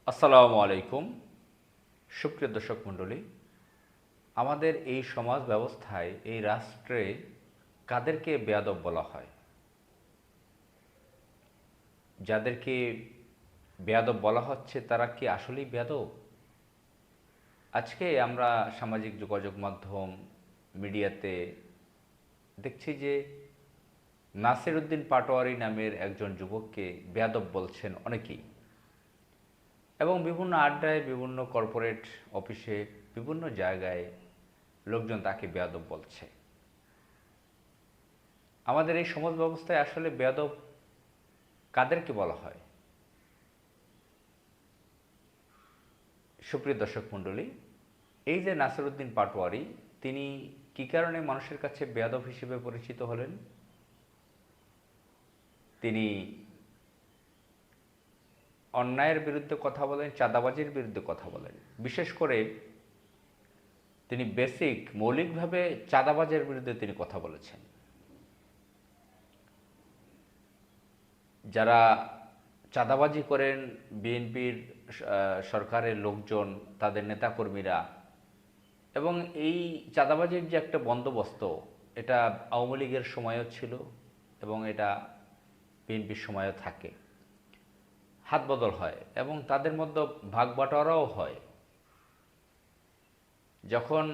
আসসালামু আলাইকুম। সুপ্রিয় দর্শক মণ্ডলী, আমাদের এই সমাজ ব্যবস্থায় এই রাষ্ট্রে কাদেরকে বেয়াদব বলা হয়? যাদেরকে বেয়াদব বলা হচ্ছে তারা কি আসলেই বেয়াদব? আজকে আমরা সামাজিক যোগাযোগ মাধ্যম, মিডিয়াতে দেখছি যে নাসির উদ্দিন পাটোয়ারি নামের একজন যুবককে বেয়াদব বলছেন অনেকেই, এবং বিভিন্ন আড্ডায়, বিভিন্ন কর্পোরেট অফিসে, বিভিন্ন জায়গায় লোকজন তাকে বেয়াদব বলছে। আমাদের এই সমাজ ব্যবস্থায় আসলে বেয়াদব কাদেরকে বলা হয়? সুপ্রিয় দর্শক মণ্ডলী, এই যে নাসির উদ্দিন পাটোয়ারি, তিনি কী কারণে মানুষের কাছে বেয়াদব হিসেবে পরিচিত হলেন? তিনি অন্যায়ের বিরুদ্ধে কথা বলেন, চাঁদাবাজির বিরুদ্ধে কথা বলেন। বিশেষ করে তিনি মৌলিকভাবে চাঁদাবাজের বিরুদ্ধে তিনি কথা বলেছেন। যারা চাঁদাবাজি করেন, বিএনপির সরকারের লোকজন, তাদের নেতাকর্মীরা, এবং এই চাঁদাবাজির যে একটা বন্দোবস্ত, এটা আওয়ামী লীগের সময়ও ছিল এবং এটা বিএনপির সময়ও থাকে। হাত বদল হয় এবং তাদের মধ্যে ভাগ বাটোয়ারাও হয়। যখন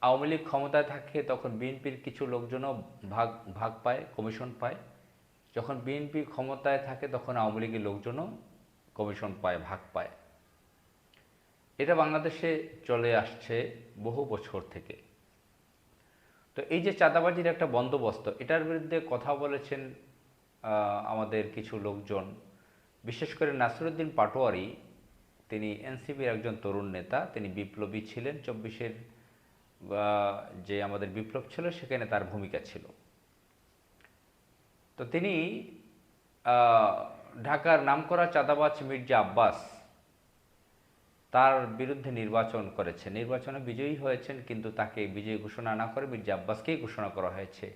আওয়ামী লীগ ক্ষমতায় থাকে তখন বিএনপির কিছু লোকজনও ভাগ ভাগ পায়, কমিশন পায়। যখন বিএনপি ক্ষমতায় থাকে তখন আওয়ামী লীগের লোকজনও কমিশন পায়, ভাগ পায়। এটা বাংলাদেশে চলে আসছে বহু বছর থেকে। তো এই যে চাঁদাবাজির একটা বন্দোবস্ত, এটার বিরুদ্ধে কথা বলেছেন আমাদের কিছু লোকজন। বিশেষ করে নাসির উদ্দিন পাটোয়ারি, তিনি এনসিপির একজন তরুণ নেতা, তিনি বিপ্লবী ছিলেন। 24-এর যে আমাদের বিপ্লব ছিল সেখানে তার ভূমিকা ছিল। তো তিনি ঢাকার নামকরা চাঁদাবাজ মির্জা আব্বাস, তার বিরুদ্ধে নির্বাচন করেছেন, নির্বাচনে বিজয়ী হয়েছেন, কিন্তু তাকে বিজয়ী ঘোষণা না করে মির্জা আব্বাসকেই ঘোষণা করা হয়েছে।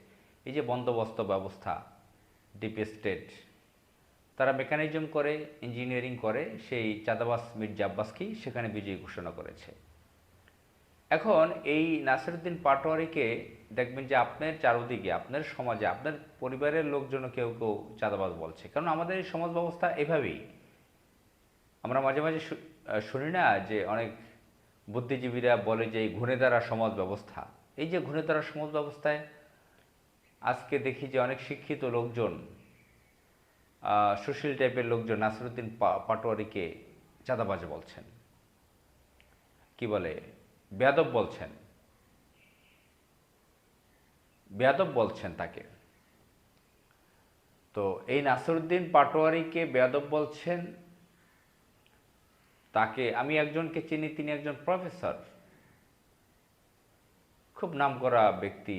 এই যে বন্দোবস্ত ব্যবস্থা, ডিপ স্টেট, তারা মেকানিজম করে, ইঞ্জিনিয়ারিং করে সেই চাঁদাবাজ মির্জা আব্বাসকেই সেখানে বিজয়ী ঘোষণা করেছে। এখন এই নাসির উদ্দিন পাটোয়ারিকে দেখবেন যে আপনার চারদিকে, আপনার সমাজে, আপনার পরিবারের লোকজনও কেউ কেউ চাঁদাবাজ বলছে। কারণ আমাদের এই সমাজ ব্যবস্থা এভাবেই। আমরা মাঝে মাঝে শুনি না যে অনেক বুদ্ধিজীবীরা বলে যে এই ঘুণেধারা সমাজ ব্যবস্থা। এই যে ঘুণেধারা সমাজ ব্যবস্থায় আজকে দেখি যে অনেক শিক্ষিত লোকজন, সুশীল টাইপের লোকজন নাসির উদ্দিন পাটোয়ারিকে চাঁদাবাজ বলছেন, কি বলে, বেয়াদব বলছেন, বেয়াদব বলছেন তাকে। তো এই নাসির উদ্দিন পাটোয়ারিকে বেয়াদব বলছেন। তাকে আমি একজনকে চিনি, তিনি একজন প্রফেসর, খুব নামকরা ব্যক্তি,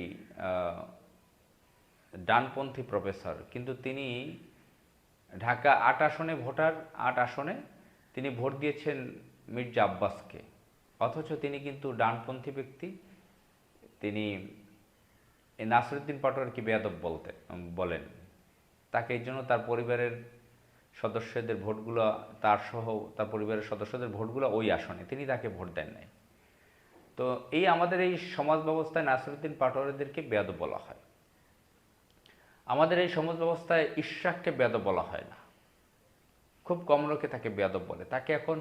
ডানপন্থী প্রফেসর, কিন্তু তিনি ঢাকা ৮ আসনে ভোটার, ৮ আসনে তিনি ভোট দিয়েছেন মির্জা আব্বাসকে। অথচ তিনি কিন্তু ডানপন্থী ব্যক্তি। তিনি এই নাসির উদ্দিন পাটোয়ারিকে বেয়াদব বলেন। তাকে এই জন্য তার পরিবারের সদস্যদের ভোটগুলো, তার সহ তার পরিবারের সদস্যদের ভোটগুলো ওই আসনে, তিনি তাকে ভোট দেন নাই। তো এই আমাদের এই সমাজ ব্যবস্থায় নাসির উদ্দিন পাটোয়ারিদেরকে বেয়াদব বলা হয়। আমাদের এই সমাজ ব্যবস্থায় ইশরাককে বেয়াদব বলা হয় না, খুব কম লোকে তাকে বেয়াদব বলে। তাকে এখন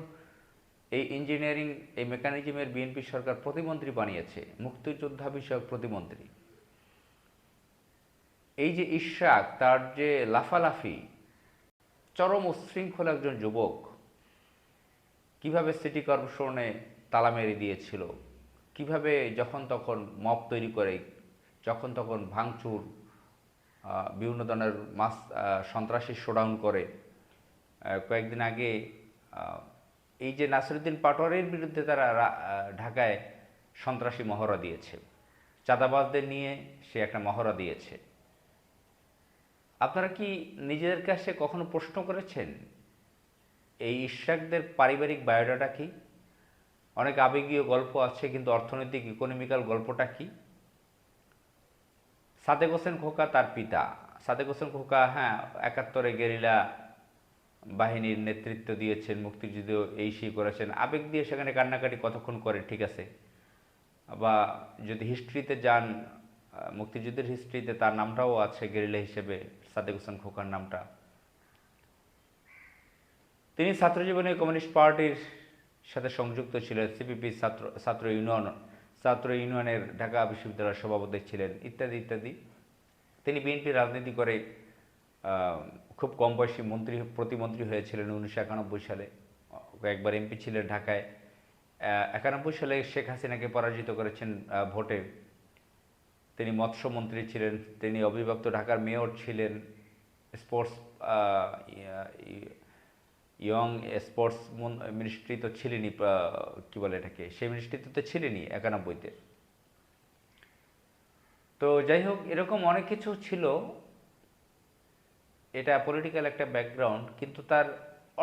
এই ইঞ্জিনিয়ারিং, এই মেকানিজমের বিএনপি সরকার প্রতিমন্ত্রী বানিয়েছে, মুক্তিযোদ্ধা বিষয়ক প্রতিমন্ত্রী। এই যে ইশরাক, তার যে লাফালাফি, চরম উচ্ছৃঙ্খল একজন যুবক, কিভাবে সিটি কর্পোরেশনে তালা মেরে দিয়েছিল, কিভাবে যখন তখন মব তৈরি করে, যখন তখন ভাঙচুর, বিভিন্ন ধরনের সন্ত্রাসী শোডাউন করে। কয়েকদিন আগে এই যে নাসির উদ্দিন পাটোয়ারির বিরুদ্ধে তারা ঢাকায় সন্ত্রাসী মহড়া দিয়েছে, চাঁদাবাজদের নিয়ে সে একটা মহড়া দিয়েছে। আপনারা কি নিজেদের কাছে কখনো প্রশ্ন করেছেন এই ইশরাকদের পারিবারিক বায়োডাটা কি? অনেক আবেগীয় গল্প আছে, কিন্তু অর্থনৈতিক, ইকোনমিক্যাল গল্পটা কি? সাদেক হোসেন খোকা তার পিতা। সাদেক হোসেন খোকা, হ্যাঁ, ৭১-এ গেরিলা বাহিনীর নেতৃত্ব দিয়েছেন, মুক্তিযুদ্ধ এই সেই করেছেন, আবেগ দিয়ে সেখানে কান্নাকাটি কতক্ষণ করে, ঠিক আছে। বা যদি হিস্ট্রিতে যান, মুক্তিযুদ্ধের হিস্ট্রিতে তার নামটাও আছে গেরিলা হিসেবে, সাদেক হোসেন খোকার নামটা। তিনি ছাত্র জীবনে কমিউনিস্ট পার্টির সাথে সংযুক্ত ছিলেন, সিপিপি ছাত্র ইউনিয়নের ঢাকা বিশ্ববিদ্যালয়ের সভাপতি ছিলেন, ইত্যাদি ইত্যাদি। তিনি বিএনপি রাজনীতি করে খুব কম বয়সী প্রতিমন্ত্রী হয়েছিলেন 1991 সালে। একবার এমপি ছিলেন ঢাকায়। 91 সালে শেখ হাসিনাকে পরাজিত করেছেন ভোটে। তিনি মৎস্যমন্ত্রী ছিলেন, তিনি অবিভক্ত ঢাকার মেয়র ছিলেন, স্পোর্টস ইয়ং স্পোর্টস মিনিস্ট্রি তো ছিলেনই, কী বলে এটাকে, সেই মিনিস্ট্রিতে তো ছিলেনই 91-তে। তো যাই হোক, এরকম অনেক কিছু ছিল। এটা পলিটিক্যাল একটা ব্যাকগ্রাউন্ড, কিন্তু তার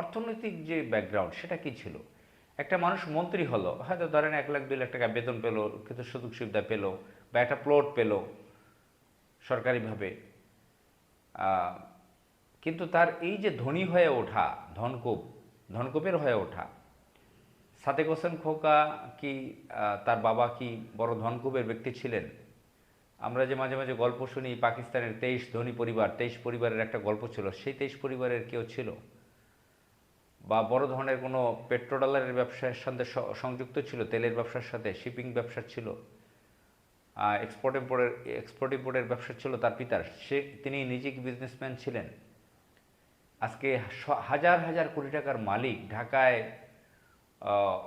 অর্থনৈতিক যে ব্যাকগ্রাউন্ড সেটা কি ছিল? একটা মানুষ মন্ত্রী হলো, হয়তো ধরেন 1 লাখ 2 লাখ টাকা বেতন পেলো, কিছু সুযোগ সুবিধা পেলো, বা একটা প্লট পেলো সরকারিভাবে, কিন্তু তার এই যে ধনী হয়ে ওঠা, ধনকুবের হয়ে ওঠা, সাদেক হোসেন খোকা কি তার বাবা কি বড় ধনকুবের ব্যক্তি ছিলেন? আমরা যে মাঝে মাঝে গল্প শুনি, পাকিস্তানের 23 ধনী পরিবার, 23 পরিবারের একটা গল্প ছিল, সেই 23 পরিবারের কেউ ছিল? বা বড় ধরনের কোনো পেট্রোডলারের ব্যবসার সাথে সংযুক্ত ছিল, তেলের ব্যবসার সাথে, শিপিং ব্যবসা ছিল, এক্সপোর্ট ইম্পোর্টের ব্যবসা ছিল তার পিতার, তিনি নিজে কি বিজনেসম্যান ছিলেন? আজকে হাজার হাজার কোটি টাকার মালিক, ঢাকায়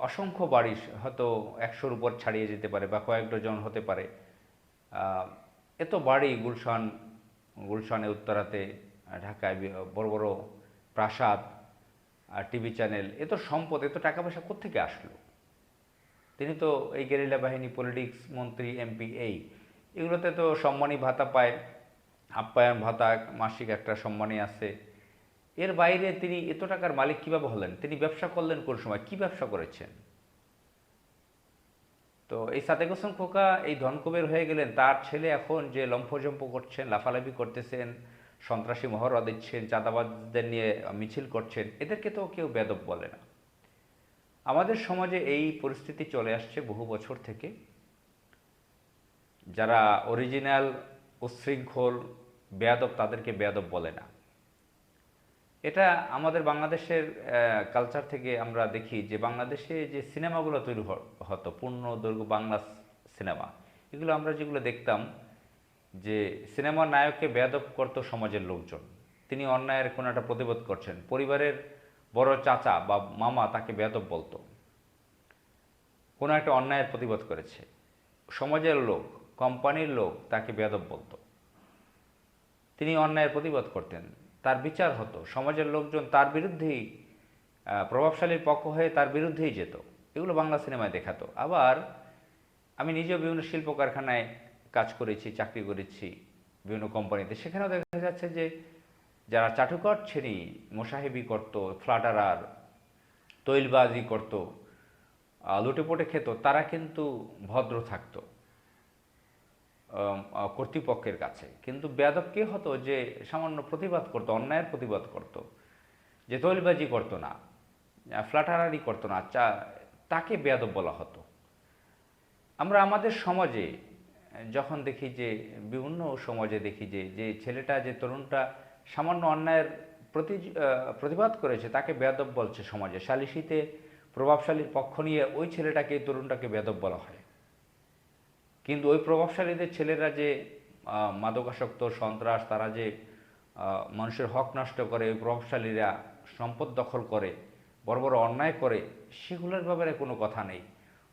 অসংখ্য বাড়ি, হয়তো 100-র উপর ছাড়িয়ে যেতে পারে বা কয়েক ডজন হতে পারে, এত বাড়ি গুলশানে, উত্তরাতে, ঢাকায় বড় বড় প্রাসাদ, টিভি চ্যানেল, এত সম্পদ, এত টাকা পয়সা কোত্থেকে আসলো? তিনি তো এই গেরিলা বাহিনী, পলিটিক্স, মন্ত্রী, এমপি, এগুলোতে তো সম্মানী ভাতা পায়, আপ্যায়ন ভাতা, মাসিক একটা সম্মানী আছে। এর বাইরে তিনি এত টাকার মালিক কিভাবে হলেন? তিনি ব্যবসা করলেন কোন সময়? কি ব্যবসা করেছেন? তো এই সাদেক হোসেন খোকা এই ধনকুবের হয়ে গেলেন, তার ছেলে এখন যে লম্ফজম্প করছেন, লাফালাফি করতেছেন, সন্ত্রাসী মহড়া দিচ্ছেন, চাঁদাবাজদের নিয়ে মিছিল করছেন, এদেরকে তো কেউ বেয়াদব বলে না। আমাদের সমাজে এই পরিস্থিতি চলে আসছে বহু বছর থেকে। যারা অরিজিনাল উচ্ছৃঙ্খল বেয়াদব, তাদেরকে বেয়াদব বলে না। এটা আমাদের বাংলাদেশের কালচার থেকে আমরা দেখি যে বাংলাদেশে যে সিনেমাগুলো তৈরি হতো, পূর্ণদৈর্ঘ্য বাংলা সিনেমা, এগুলো আমরা যেগুলো দেখতাম, যে সিনেমার নায়ককে বেয়াদব করতো সমাজের লোকজন। তিনি অন্যায়ের কোনো একটা প্রতিবাদ করছেন, পরিবারের বড় চাচা বা মামা তাকে বেয়াদব বলতো। কোনো একটা অন্যায়ের প্রতিবাদ করেছে, সমাজের লোক, কোম্পানির লোক তাকে বেয়াদব বলতো। তিনি অন্যায়ের প্রতিবাদ করতেন, তার বিচার হতো, সমাজের লোকজন তার বিরুদ্ধেই, প্রভাবশালীর পক্ষ হয়ে তার বিরুদ্ধেই যেত। এগুলো বাংলা সিনেমায় দেখাতো। আবার আমি নিজেও বিভিন্ন শিল্প কারখানায় কাজ করেছি, চাকরি করেছি, বিভিন্ন কোম্পানিতে, সেখানেও দেখা যাচ্ছে যে যারা চাটুকর শ্রেণী, মোসাহেবি করতো, ফ্লাটারার, তৈলবাজি করতো, লুটেপুটে খেত, তারা কিন্তু ভদ্র থাকতো কর্তৃপক্ষের কাছে। কিন্তু বেয়াদব কে হতো? যে সামান্য প্রতিবাদ করতো, অন্যায়ের প্রতিবাদ করতো, যে তৈলবাজি করতো না, ফ্ল্যাটারারি করতো না, তাকে বেয়াদব বলা হতো। আমরা আমাদের সমাজে যখন দেখি যে, বিভিন্ন সমাজে দেখি যে যে ছেলেটা, যে তরুণটা সামান্য অন্যায়ের প্রতিবাদ করেছে, তাকে বেয়াদব বলছে সমাজে। সালিশিতে প্রভাবশালীর পক্ষ নিয়ে ওই ছেলেটাকে, তরুণটাকে বেয়াদব বলা হয়। কিন্তু ওই প্রভাবশালীদের ছেলেরা যে মাদকাসক্ত, সন্ত্রাস, তারা যে মানুষের হক নষ্ট করে, ওই প্রভাবশালীরা সম্পদ দখল করে, বড় বড় অন্যায় করে, সেগুলোর ব্যাপারে কোনো কথা নেই।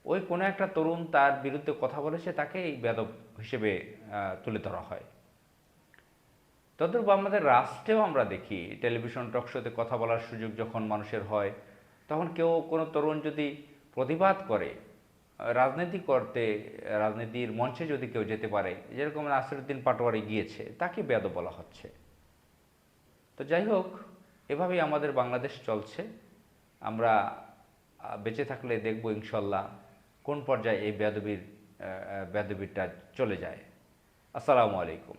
ওই কোনো একটা তরুণ তার বিরুদ্ধে কথা বলেছে, তাকেই বেয়াদব হিসেবে তুলে ধরা হয়। তদ্রূপ আমাদের রাষ্ট্রেও আমরা দেখি, টেলিভিশন টকশোতে কথা বলার সুযোগ যখন মানুষের হয়, তখন কোনো তরুণ যদি প্রতিবাদ করে, রাজনীতি করতে, রাজনীতির মঞ্চে যদি কেউ যেতে পারে, যেরকম নাসিরুদ্দিন পাটোয়ারি গিয়েছে, তাকে বেয়াদব বলা হচ্ছে। তো যাই হোক, এভাবেই আমাদের বাংলাদেশ চলছে। আমরা বেঁচে থাকলে দেখব ইনশাল্লাহ কোন পর্যায়ে এই বেয়াদবিটা চলে যায়। আসসালামু আলাইকুম।